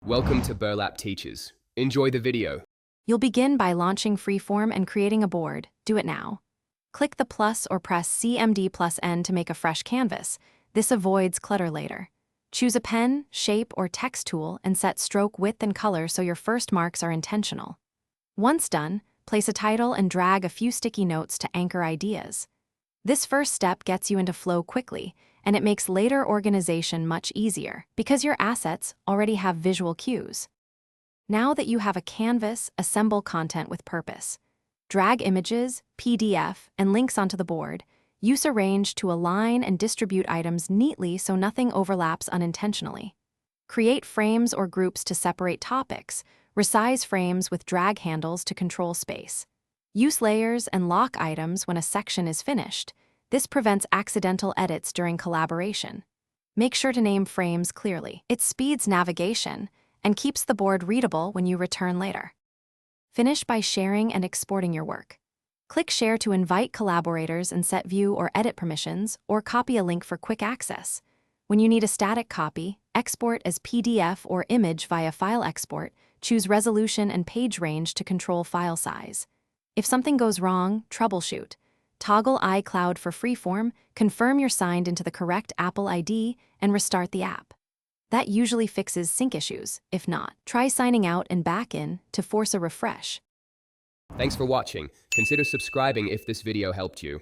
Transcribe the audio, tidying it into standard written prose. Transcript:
Welcome to Burlap Teachers. Enjoy the video. You'll begin by launching Freeform and creating a board. Do it now. Click the plus or press CMD+N to make a fresh canvas. This avoids clutter later. Choose a pen, shape, or text tool and set stroke width and color so your first marks are intentional. Once done, place a title and drag a few sticky notes to anchor ideas. This first step gets you into flow quickly, and it makes later organization much easier because your assets already have visual cues. Now that you have a canvas, assemble content with purpose. Drag images, PDF, and links onto the board. Use Arrange to align and distribute items neatly so nothing overlaps unintentionally. Create frames or groups to separate topics. Resize frames with drag handles to control space. Use layers and lock items when a section is finished. This prevents accidental edits during collaboration. Make sure to name frames clearly. It speeds navigation and keeps the board readable when you return later. Finish by sharing and exporting your work. Click Share to invite collaborators and set view or edit permissions, or copy a link for quick access. When you need a static copy, export as PDF or image via File Export. Choose resolution and page range to control file size. If something goes wrong, troubleshoot. Toggle iCloud for Freeform, confirm you're signed into the correct Apple ID, and restart the app. That usually fixes sync issues. If not, try signing out and back in to force a refresh. Thanks for watching. Consider subscribing if this video helped you.